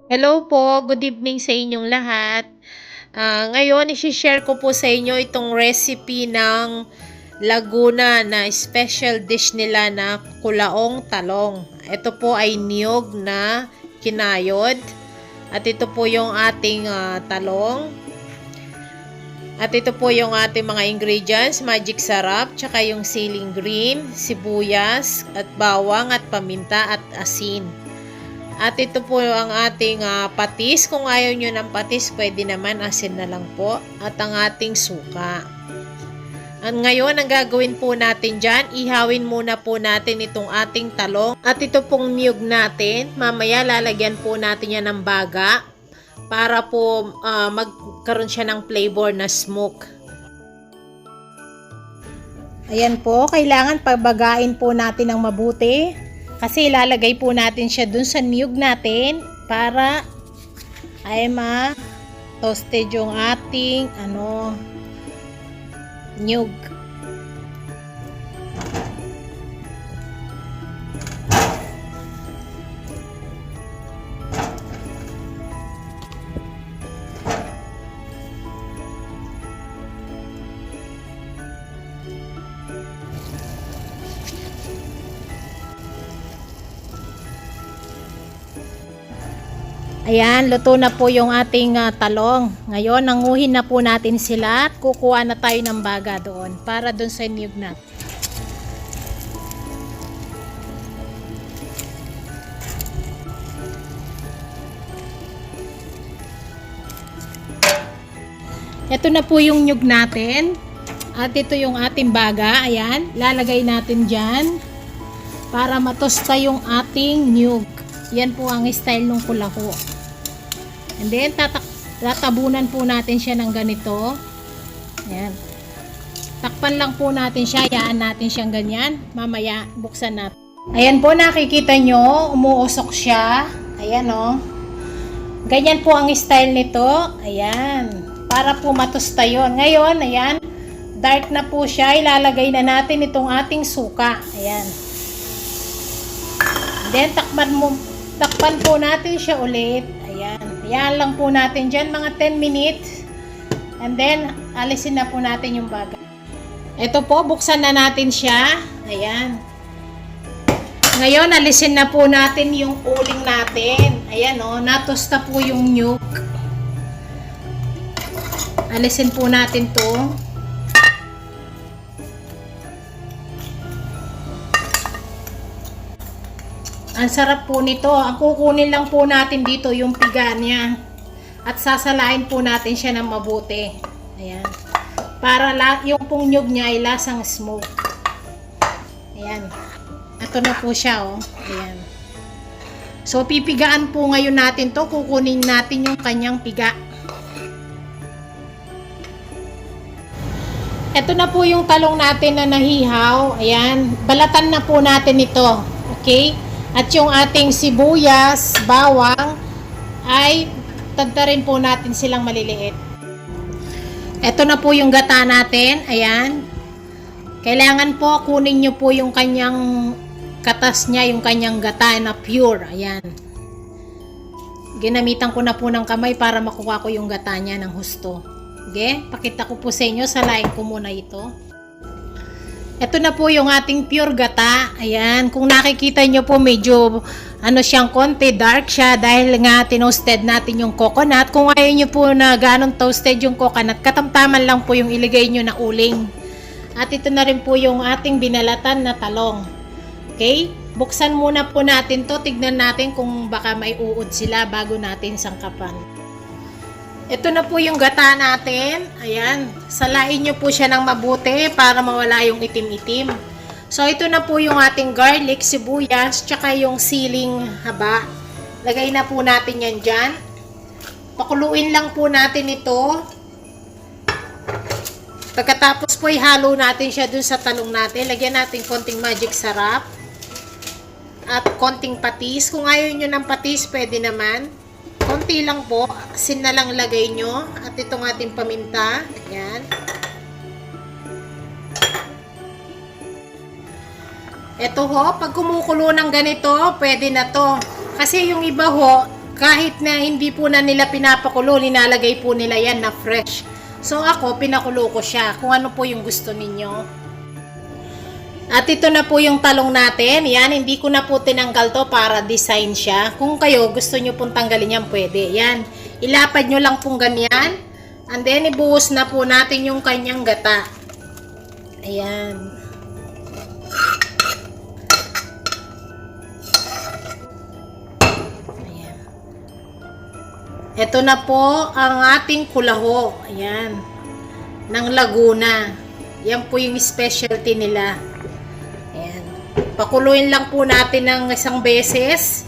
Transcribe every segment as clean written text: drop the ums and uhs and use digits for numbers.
Hello po, good evening sa inyong lahat. Ngayon, isi-share ko po sa inyo itong recipe ng Laguna na special dish nila na kulaong talong. Ito po ay niyog na kinayod. At ito po yung ating talong. At ito po yung ating mga ingredients, magic sarap, tsaka yung siling green, sibuyas, at bawang, at paminta, at asin. At ito po ang ating patis. Kung ayaw nyo ng patis, pwede naman asin na lang po. At ang ating suka. At ngayon, ang gagawin po natin dyan, ihawin muna po natin itong ating talong. At ito pong niyog natin, mamaya lalagyan po natin yan ng baga para po magkaroon siya ng flavor na smoke. Ayan po, kailangan pagbagain po natin ng mabuti. Kasi ilalagay po natin siya dun sa niyog natin para ay ma-toasted yung ating niyog. Ayan, luto na po yung ating talong. Ngayon, nanguhin na po natin sila at kukuha na tayo ng baga doon para doon sa niyog natin. Ito na po yung niyog natin. At ito yung ating baga. Ayan, lalagay natin dyan para matosta yung ating niyog. Yan po ang style ng kulaho. And then, tatabunan po natin siya ng ganito. Ayan. Takpan lang po natin siya. Hayaan natin siyang ganyan. Mamaya, buksan natin. Ayan po, nakikita nyo. Umuusok siya. Ayan o. Ganyan po ang style nito. Ayan. Para po matusta yun. Ngayon, ayan. Dark na po siya. Ilalagay na natin itong ating suka. Ayan. And then, takpan po natin siya ulit. Ayan. Ayan lang po natin dyan mga 10 minutes. And then, alisin na po natin yung baga. Ito po, buksan na natin siya. Ayan. Ngayon, alisin na po natin yung uling natin. Ayan o, natusta po yung niyog. Alisin po natin to. Ang sarap po nito. Ang kukunin lang po natin dito yung piga niya. At sasalain po natin siya ng mabuti. Ayan. Para yung pong nyug niya ay lasang smoke. Ayan. Ito na po siya, oh. Ayan. So, pipigaan po ngayon natin to. Kukunin natin yung kanyang piga. Ito na po yung talong natin na nahihaw. Ayan. Balatan na po natin ito. Okay? At yung ating sibuyas, bawang, ay tagtarin po natin silang maliliit. Ito na po yung gata natin. Ayan. Kailangan po kunin nyo po yung kanyang katas niya, yung kanyang gata na pure. Ayan. Ginamitan ko na po ng kamay para makuha ko yung gata niya ng husto. Okay? Pakita ko po sa inyo. Salain ko muna ito. Ito na po yung ating pure gata. Ayan, kung nakikita nyo po medyo siyang konti, dark siya dahil nga tinoasted natin yung coconut. Kung ayaw nyo po na ganong toasted yung coconut, katamtaman lang po yung iligay nyo na uling. At ito na rin po yung ating binalatan na talong. Okay? Buksan muna po natin to. Tignan natin kung baka may uod sila bago natin sangkapan. Ito na po yung gata natin. Ayan. Salain nyo po siya ng mabuti para mawala yung itim-itim. So, ito na po yung ating garlic, sibuyas, tsaka yung siling haba. Lagay na po natin yan dyan. Pakuluin lang po natin ito. Pagkatapos po, ihalo natin siya dun sa talong natin. Lagyan natin konting magic sarap. At konting patis. Kung ayaw nyo ng patis, pwede naman. Konti lang po, asin na lang lagay nyo. At itong ating paminta. Ayan. Ito ho, pag kumukulo ng ganito, pwede na to. Kasi yung iba ho, kahit na hindi po na nila pinapakulo, nilalagay po nila yan na fresh. So ako, pinakulo ko siya. Kung ano po yung gusto ninyo. At ito na po yung talong natin. Yan, hindi ko na po tinanggal to para design siya. Kung kayo gusto nyo pong tanggalin yan, pwede. Yan, ilapad nyo lang pong ganyan. And then, ibuhos na po natin yung kanyang gata. Ayan. Ayan. Ito na po ang ating kulaho. Ayan. Ng Laguna. Yan po yung specialty nila. Pakuluin lang po natin ng isang beses.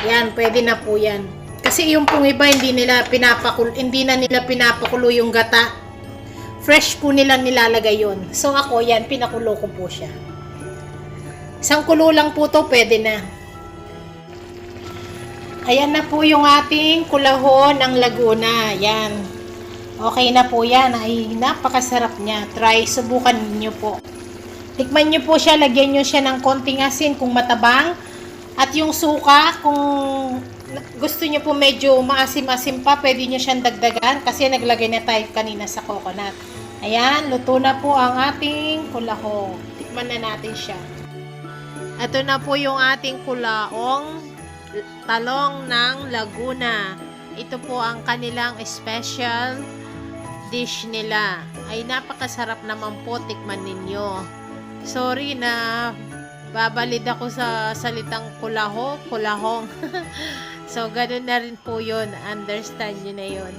Yan, pwede na po yan. Kasi yung pong iba, hindi na nila pinapakulo yung gata. Fresh po nila nilalagay yun. So ako, yan, pinakulo ko po siya. Isang kulo lang po to, pwede na. Ayan na po yung ating kulaho ng Laguna. Yan. Okay na po yan. Ay, napakasarap niya. Try, subukan niyo po. Tikman nyo po siya, lagyan nyo siya ng konting asin kung matabang. At yung suka, kung gusto nyo po medyo maasim-asim pa, pwede nyo siyang dagdagan kasi naglagay na tayo kanina sa coconut. Ayan, luto na po ang ating kulaho. Tikman na natin siya. Ito na po yung ating kulaong talong ng Laguna. Ito po ang kanilang special dish nila. Ay napakasarap naman po, tikman ninyo. Sorry na babalid ako sa salitang kulahong. So, ganun na rin po yun. Understand nyo na yun.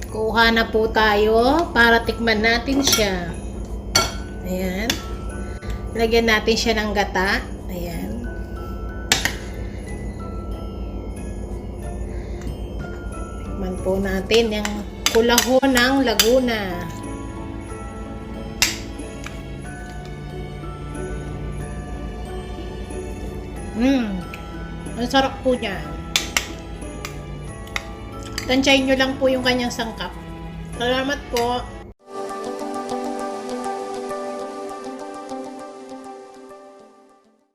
Kuha na po tayo para tikman natin siya. Ayan. Lagyan natin siya ng gata. Ayan. Tikman po natin yung kulaho ng Laguna. Ang sarap po niya. Tansyahin nyo lang po yung kanyang sangkap. Salamat po.